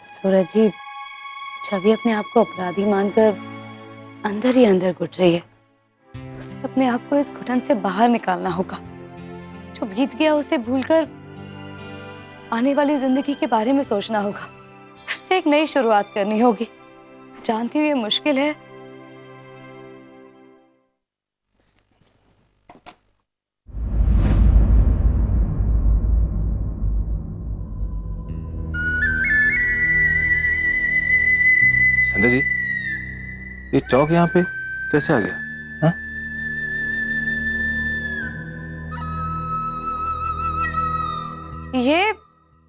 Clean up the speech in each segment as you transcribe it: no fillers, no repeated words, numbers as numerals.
सूरज जी, छवि अपने आप को अपराधी मानकर अंदर ही अंदर घुट रही है। उसे अपने आप को इस घुटन से बाहर निकालना होगा। जो बीत गया उसे भूलकर आने वाली जिंदगी के बारे में सोचना होगा। फिर से एक नई शुरुआत करनी होगी। मैं जानती हूँ ये मुश्किल है। संध्या जी, ये चौक यहाँ पे कैसे आ गया? हाँ? ये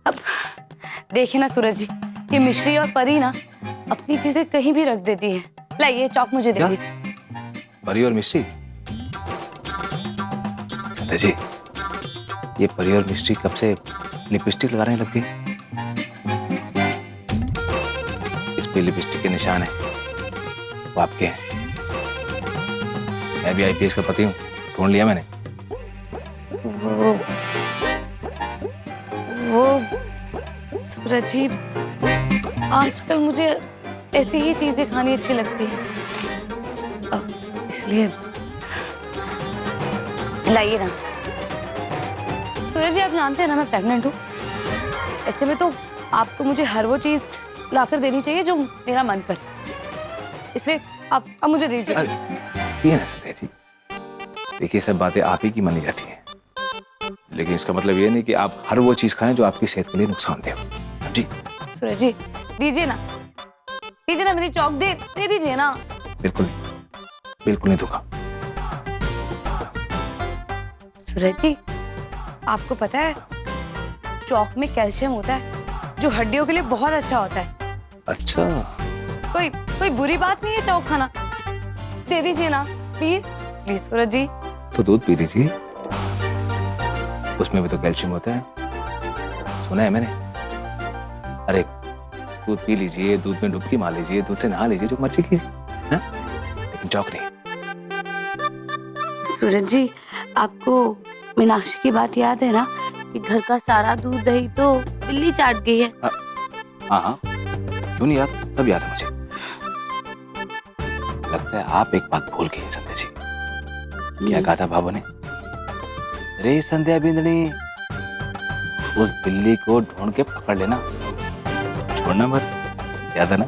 अब देखिए ना सूरज जी, ये मिश्री और परी ना अपनी चीजें कहीं भी रख देती है। लाइए चौक मुझे दे क्या? दीजिए। परी और मिष्टी? संध्या जी, ये परी और मिष्टी कब से लिपस्टिक लगाने लग गई? इस पे लिपस्टिक के निशान है, वो आपके हैं। मैं भी आईपीएस का पति हूँ, ढूंढ लिया मैंने। वो सूरज जी, आजकल मुझे ऐसी ही चीजें खानी अच्छी लगती है, इसलिए लाइए ना। सूरज जी, आप जानते हैं ना मैं प्रेग्नेंट हूँ। ऐसे में तो आपको मुझे हर वो चीज लाकर देनी चाहिए जो मेरा मन करे, इसलिए आप अब मुझे दीजिए। ये ना संध्या जी, देखिए सब बातें आप ही की मानी जाती हैं, लेकिन इसका मतलब ये नहीं कि आप हर वो चीज खाएं जो आपकी सेहत के लिए नुकसानदेह हो। जी सूरज जी, दीजिए ना, दीजिए ना, मेरी चौक दे दीजिए ना। बिल्कुल नहीं, बिल्कुल नहीं दूंगा। सूरज जी, आपको पता है चौक में कैल्शियम होता है जो हड्डियों के लिए बहुत अच्छा होता है। अच्छा, कोई बुरी बात नहीं है चौक खाना। दे दीजिए ना प्लीज प्लीज सूरज जी। तो दूध पी लीजिए, उसमें भी तो कैल्शियम होता है, सुना है मैंने। अरे दूध पी लीजिए, दूध में डुबकी मार लीजिए, दूध से नहा लीजिए, जो मर्जी कीजिए, लेकिन चौक नहीं। सूरज जी, आपको मीनाक्षी की बात याद है ना कि घर का सारा दूध दही तो बिल्ली चाट गई है। हाँ हाँ, क्यों नहीं याद, सब याद है मुझे। लगता है आप एक बात भूल गई हैं संध्या जी। क्या कहा था बाबू ने? रे संध्या बिंदनी, उस बिल्ली को ढूंढ के पकड़ लेना, छोड़ना मत, याद है ना?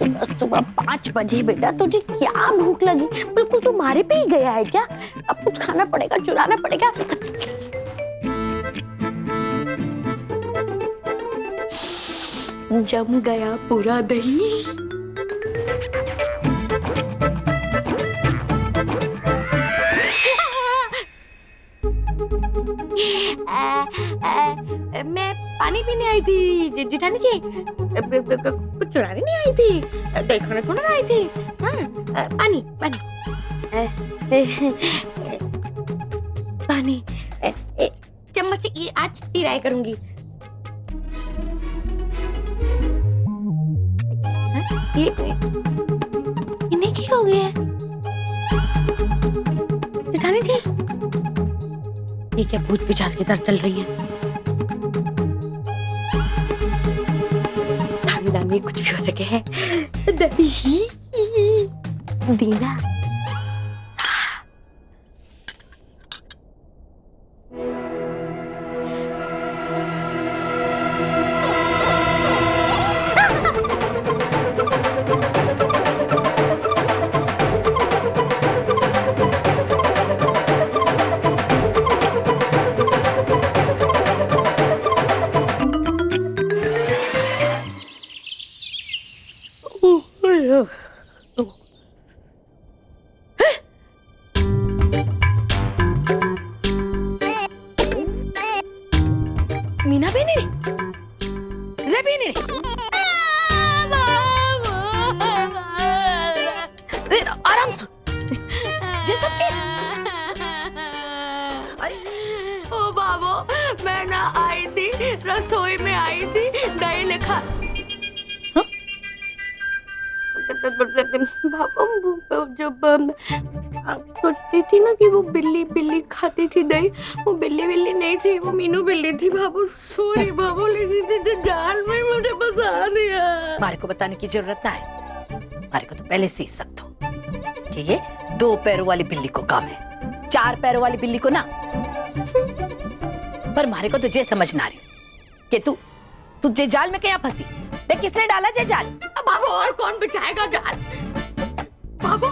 सुबह सुबह 5 बजे बेटा, तुझे क्या भूख लगी? बिल्कुल तुम्हारे पे ही गया है क्या? अब कुछ खाना पड़ेगा, चुराना पड़ेगा। जम गया पूरा दही। मैं पानी पीने आई थी जिठानी जी, कुछ चुराने नहीं आई थी, दही खाने थोड़ा ना आई थी। हाँ, पानी पानी पानी चम्मच से ये आज ट्राई करूंगी। ये इन्हें क्या हो गया है जिठानी जी? ये क्या भूत पिशाच की तरह चल रही है? दामी कुछ भी हो सके है। दीना मीना बेनी रे बेनी रे आराम से जे सबके। अरे ओ बाबू, मैं ना आई थी, रसोई में आई थी, दही लिखा। बाबू जब सोचती थी ना कि वो बिल्ली बिल्ली खाती थी दही, वो बिल्ली बिल्ली नहीं थी, वो मीनू बिल्ली थी बाबू। सॉरी बाबू, लेकिन जान में मुझे बता दिया। हमारे को बताने की जरूरत ना है, हमारे को तो पहले से ही सख्त हो कि ये 2 पैरों वाली बिल्ली को काम है, 4 पैरों वाली बिल्ली को ना। पर हमारे को तो ये समझ ना रही कि तू जे जाल में क्या फंसी? देख किसने डाला जे जाल? बाबू और कौन बिछाएगा जाल? बाबू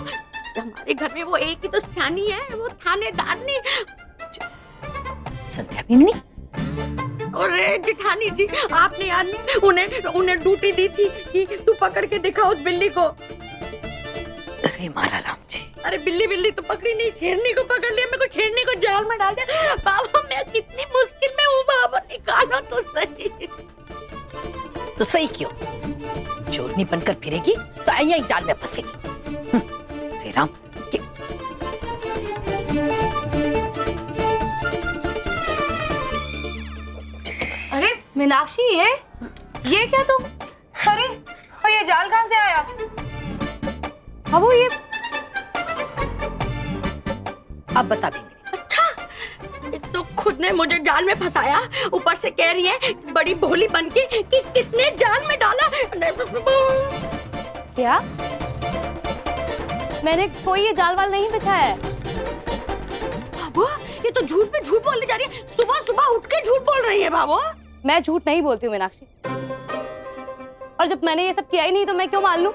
हमारे घर में वो एक ही तो सियानी है, वो थानेदार नहीं। संध्या बिन्नी। अरे जिठानी जी, आपने याद नहीं, उन्हें ड्यूटी दी थी कि तू पकड़ के दिखा उस बिल्ली को। अरे मारा राम जी। अरे बिल्ली बिल्ली तो पकड़ी नहीं, शेरनी को पकड़ लिया, मेरे को शेरनी को जाल में डाल दिया। बाबू मैं कितनी मुश्किल में हूँ बाबू, निकालो तो सही। तो सही क्यों? चोरनी बनकर फिरेगी तो यही जाल में फंसेगी। श्री राम। अरे मीनाक्षी, ये क्या तुम? अरे और ये जाल कहाँ से आया? अब वो ये अब बता भी। अच्छा, तो खुद ने मुझे जाल में फंसाया, ऊपर से कह रही है बड़ी भोली बनके कि किसने जाल में डाला। क्या? मैंने कोई ये जाल वाल नहीं बिछाया है। बाबू ये तो झूठ पे झूठ बोलने जा रही है, सुबह सुबह उठ के झूठ बोल रही है बाबू। मैं झूठ नहीं बोलती हूँ मीनाक्षी, और जब मैंने ये सब किया ही नहीं तो मैं क्यों मान लूं?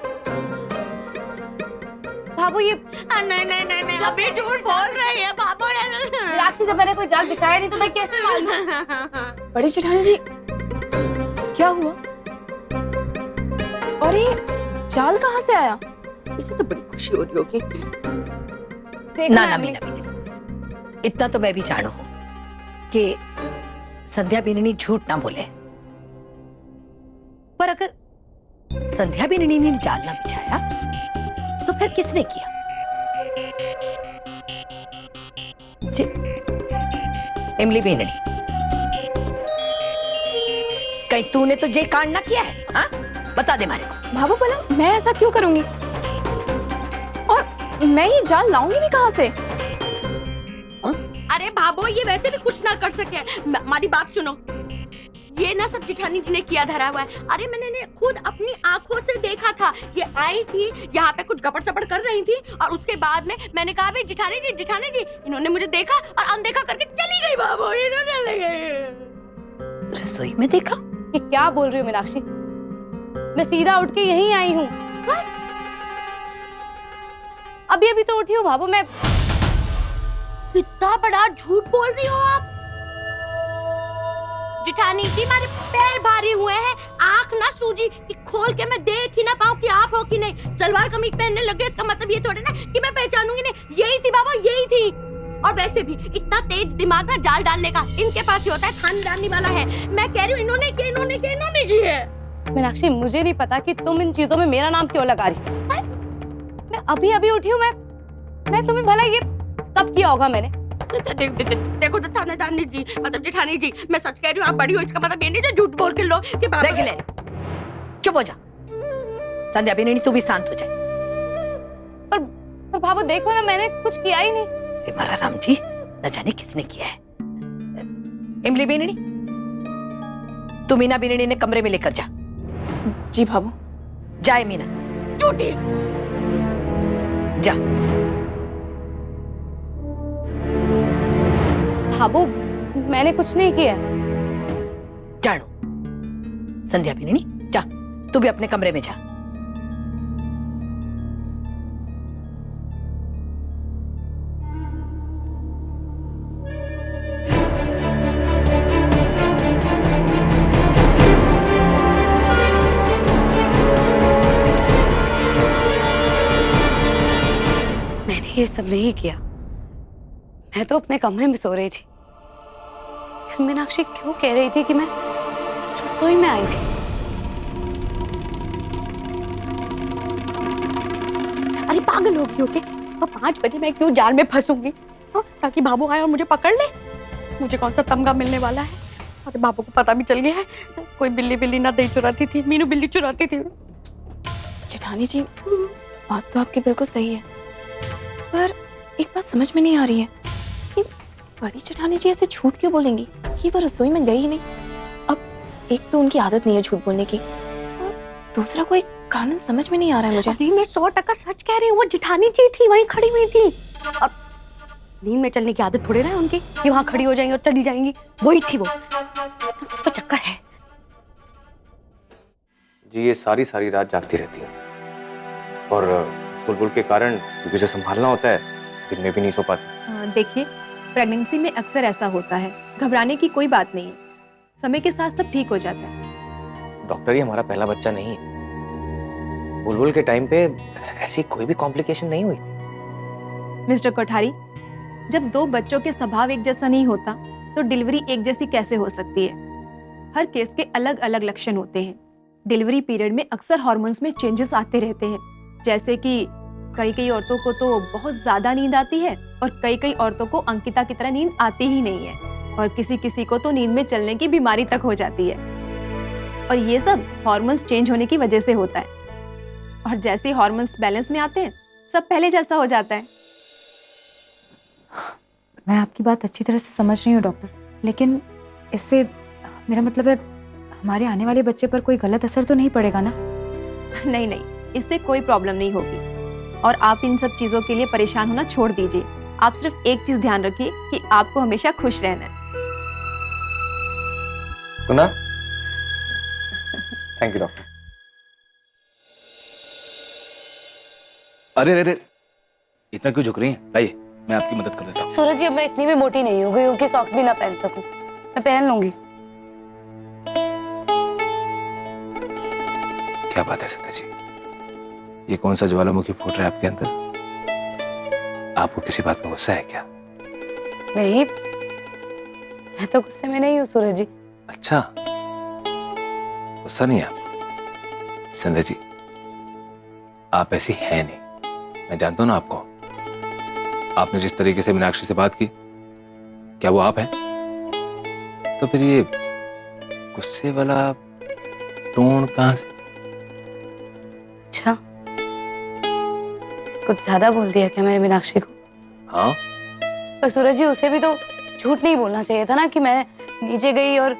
बाबू ये नहीं, जब भी झूठ बोल रही है बाबू। मीनाक्षी, जब मैंने कोई जाल बिछाया नहीं तो मैं कैसे मान लूं? बड़ी जेठानी जी, क्या हुआ? और ये जाल कहाँ से आया? इसे तो बड़ी खुशी हो रही होगी। ना मीना, इतना तो मैं भी जानू हूं कि संध्या बिन्नी झूठ ना बोले। पर अगर संध्या बिन्नी ने जाल ना बिछाया तो फिर किसने किया? इमली बिन्नी, कहीं तूने तो जे कांड ना किया है? हाँ, बता दे मारे को। भाभू बोला मैं ऐसा क्यों करूंगी, और मैं ये जाल लाऊंगी भी कहाँ से? अरे बाबू ये वैसे भी कुछ ना कर सके। हमारी बात सुनो, ये ना सब जिठानी जी ने किया धरा हुआ है। अरे मैंने खुद अपनी आंखों से देखा था, ये आई थी यहाँ पे कुछ गपड़ सपड़ कर रही थी, और उसके बाद में मैंने कहा भाई जिठानी जी, इन्होंने मुझे देखा और अनदेखा करके चली गई बाबू, इन्होंने चली गई। रसोई में देखा? ये क्या बोल रही हो मीनाक्षी? मैं सीधा उठ के यहीं आई हूँ, अभी अभी तो उठी हूँ भाभो मैं। इतना बड़ा झूठ बोल रही हो आप जिठानी जी। हमारे पैर भारी हुए हैं, आंख ना सूजी कि खोल के मैं देख ही ना पाऊं कि आप हो कि नहीं। सलवार कमीज पहनने लगे इसका मतलब ये थोड़े ना कि मैं पहचानूंगी नहीं। यही थी बाबा, यही थी। और वैसे भी इतना तेज दिमाग ना जाल डालने का इनके पास ही होता है, खानदानी वाला है। मैं कह रही हूँ इन्होंने की है। मीनाक्षी मुझे नहीं पता कि तुम इन चीजों में मेरा नाम क्यों लगा रही हो। मैं अभी अभी उठी हूँ। मैं तुम्हें भला ये कब किया होगा मैंने? देखो तो थानेदारनी जी, मतलब जेठानी जी, मैं सच कह रही हूँ, आप बड़ी हो, इसका मतलब ये नहीं जो झूठ बोल के लो कि देख ले, चुप हो जा। संध्या बिन्नी तू भी शांत हो जाए। पर भाभो देखो ना, मैंने कुछ किया ही नहीं। मारा राम जी, न जाने किसने किया है। इमली बिन्नी, तू मीना बिन्नी ने कमरे में लेकर जा। जी भाभो। जाए मीना। झूठी। जा। भाभो मैंने कुछ नहीं किया। जानो। संध्या बिन्नी जा, तू भी अपने कमरे में जा। मैंने ये सब नहीं किया। मैं तो अपने कमरे में सो रही थी। फिर मीनाक्षी क्यों कह रही थी कि मैं रसोई में आई थी? अरे पागल हो गई हो क्या? अब 5 बजे मैं क्यों जाल में फंसूंगी? ताकि बाबू आए और मुझे पकड़ ले। मुझे कौन सा तमगा मिलने वाला है? अरे बाबू को पता भी चल गया है। कोई बिल्ली ना दही चुराती थी, मीनू बिल्ली चुराती थी। जेठानी जी, बात तो आपकी बिल्कुल सही है, पर एक बात समझ में नहीं आ रही है कि बड़ी जेठानी जी ऐसे झूठ क्यों बोलेंगी कि वो रसोई में गई ही नहीं। अब एक तो उनकी आदत नहीं है झूठ बोलने की, और दूसरा कोई कारण समझ में नहीं आ रहा है मुझे। अरे मैं 100% सच कह रही हूँ, वो जेठानी जी थी, वहीं खड़ी हुई थी। और नींद में चलने की आदत थोड़ी ना है उनकी कि वहां खड़ी हो जाएंगी और चली जाएंगी। वही थी वो, तो चक्कर है। जी ये सारी सारी रात जागती रहती है और बुलबुल के कारण क्योंकि उसे संभालना होता है, दिन में भी नहीं सो पाती। देखिए, प्रेगनेंसी में अक्सर ऐसा होता है, घबराने की कोई बात नहीं है, समय के साथ सब ठीक हो जाता है। डॉक्टर, ये हमारा पहला बच्चा नहीं है। बुलबुल के टाइम पे ऐसी कोई भी कॉम्प्लिकेशन नहीं हुई थी। मिस्टर कोठारी, जब 2 बच्चों के स्वभाव एक जैसा नहीं होता तो डिलीवरी एक जैसी कैसे हो सकती है? हर केस के अलग अलग लक्षण होते हैं। डिलीवरी पीरियड में अक्सर हार्मोन्स में चेंजेस आते रहते हैं, जैसे कि कई औरतों को तो बहुत ज्यादा नींद आती है और कई औरतों को अंकिता की तरह नींद आती ही नहीं है, और किसी को तो नींद में चलने की बीमारी तक हो जाती है। और ये सब हार्मोन्स चेंज होने की वजह से होता है, और जैसे हार्मोन्स बैलेंस में आते हैं सब पहले जैसा हो जाता है। मैं आपकी बात अच्छी तरह से समझ रही हूँ डॉक्टर, लेकिन इससे मेरा मतलब है हमारे आने वाले बच्चे पर कोई गलत असर तो नहीं पड़ेगा ना? नहीं, इससे कोई प्रॉब्लम नहीं होगी, और आप इन सब चीजों के लिए परेशान होना छोड़ दीजिए। आप सिर्फ एक चीज ध्यान रखिए कि आपको हमेशा खुश रहना है। सुना? Thank you doctor. अरे अरे, इतना क्यों झुक रही हैं? लाइए मैं आपकी मदद कर देता हूँ। सूरज जी, अब मैं इतनी भी मोटी नहीं हो गई हूँ कि सॉक्स भी ना पहन सकूं। मैं पहन लूंगी। क्या बात है संध्या जी, ये कौन सा ज्वालामुखी फूट रहा है आपके अंदर? आपको किसी बात में गुस्सा है क्या? नहीं, मैं तो गुस्से में नहीं हूँ सूरज जी। अच्छा, गुस्सा नहीं है आपको? संध्या जी, आप ऐसी हैं नहीं, मैं जानता हूं ना आपको। आपने जिस तरीके से मीनाक्षी से बात की, क्या वो आप हैं? तो फिर ये गुस्से वाला टोन कहां से? अच्छा, कुछ ज्यादा बोल दिया क्या मैंने मीनाक्षी को? हाँ, पर सूरज जी, उसे भी तो झूठ नहीं बोलना चाहिए था ना कि मैं नीचे गई और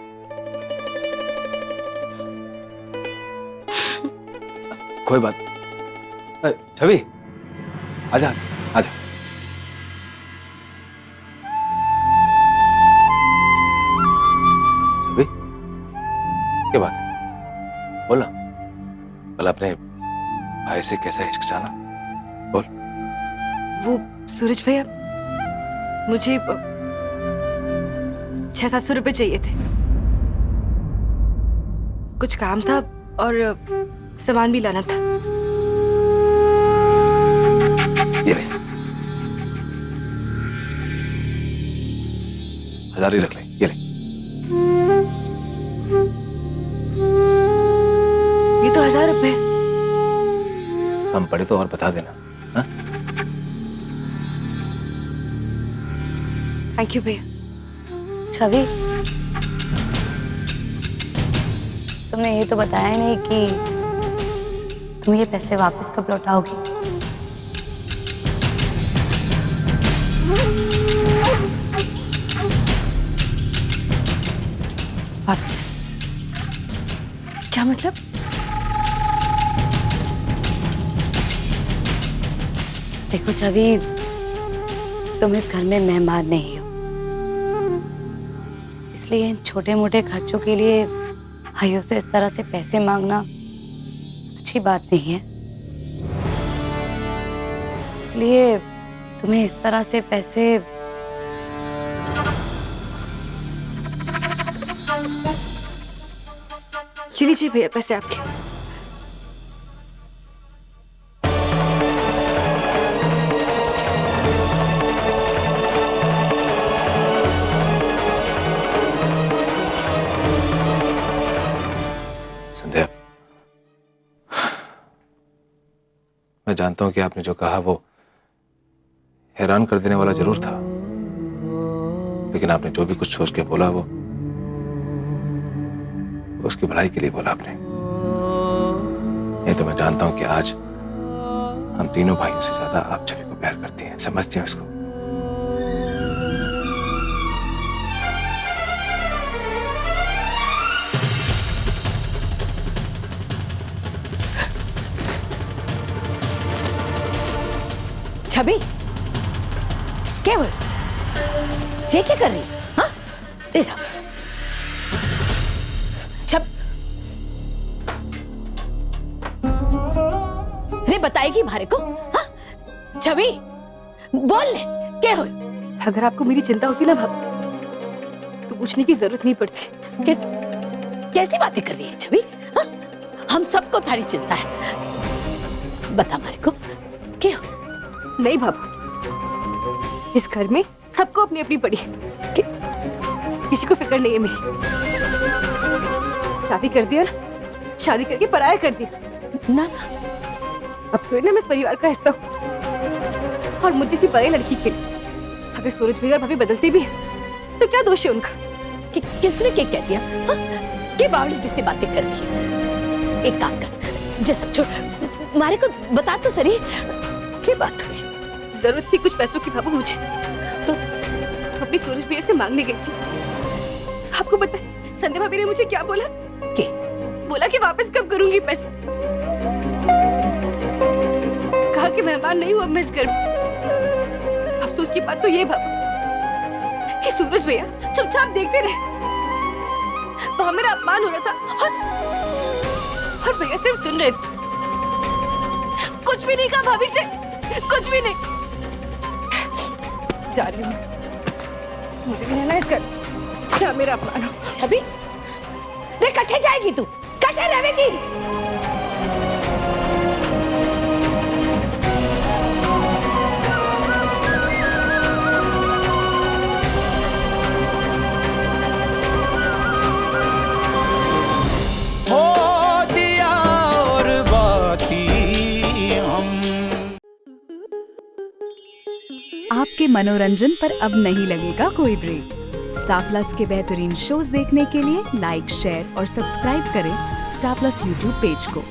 कोई बात। छवि, आजा आजा। छवि, क्या बात है? बोला, कल आपने भाई से कैसा हिचकिचाना? बोल। वो सूरज भैया, मुझे 600-700 रुपए चाहिए थे। कुछ काम था और सामान भी लाना था। ये ले, 1000 ही रख ले, ये ले। ये तो 1000 रुपए। हम पढ़े तो और बता देना। हाँ? थैंक यू भैया। छवि, तुमने ये तो बताया नहीं कि तुम ये पैसे वापस कब लौटाओगी? वापस? क्या मतलब? देखो छवि, तुम इस घर में मेहमान नहीं हो, इसलिए इन छोटे मोटे खर्चों के लिए भाइयों से इस तरह से पैसे मांगना अच्छी बात नहीं है। इसलिए तुम्हें इस तरह से पैसे ये लीजिए भैया पैसे आपके। संध्या, मैं जानता हूं कि आपने जो कहा वो हैरान कर देने वाला जरूर था, लेकिन आपने जो भी कुछ सोच के बोला वो उसकी भलाई के लिए बोला आपने। नहीं तो मैं जानता हूं कि आज हम तीनों भाइयों से ज्यादा आप छवि को प्यार करती हैं, समझती हैं उसको। छवि, क्या हुआ? ये क्या कर रही? हाँ? दे रहा। रे बताएगी मारे को? हाँ? छवि, बोल ले, क्या हुआ? अगर आपको मेरी चिंता होती ना भाभी, तो पूछने की जरूरत नहीं पड़ती। कैसी बातें कर रही है छवि? हाँ? हम सबको थारी चिंता है। बता मारे को, क्या हुआ? नहीं भाभी, इस घर में सबको अपनी अपनी पड़ी है। किसी को फिक्र नहीं है मेरी। शादी कर दिया ना, शादी करके पराया कर दिया ना ना, अब थोड़ी ना मैं इस परिवार का हिस्सा हूँ। और मुझे सी पराई लड़की के लिए अगर सूरज भैया और भाभी बदलती भी है तो क्या दोष है उनका? किसने क्या कह दिया? हाँ? के बावली जिससे बातें कर रही है? एक काम कर, जे सब छोड़, मारे को बता तो सही, क्या बात हुई? जरूरत थी कुछ पैसों की बाबू मुझे, तो अपनी सूरज भैया से मांगने गई थी। आपको पता है संध्या भाभी ने मुझे क्या बोला? बोला कि वापस कब करूंगी पैसे। कहा कि मेहमान नहीं हूं अब मैं इस घर में। अफसोस की बात तो ये भाभी कि सूरज भैया चुपचाप देखते रहे। वहां मेरा अपमान हो रहा था और भैया सिर्फ सुन रहे थे। कुछ भी नहीं कहा भाभी से, कुछ भी नहीं। जा रही हूँ, मुझे भी रहना इस घर। अच्छा मेरा अपमान हो। छवि, रे कट्ठे जाएगी तू, कट्ठे रहेगी। आपके मनोरंजन पर अब नहीं लगेगा कोई ब्रेक। स्टार प्लस के बेहतरीन शोज देखने के लिए लाइक, शेयर और सब्सक्राइब करें स्टार प्लस यूट्यूब पेज को।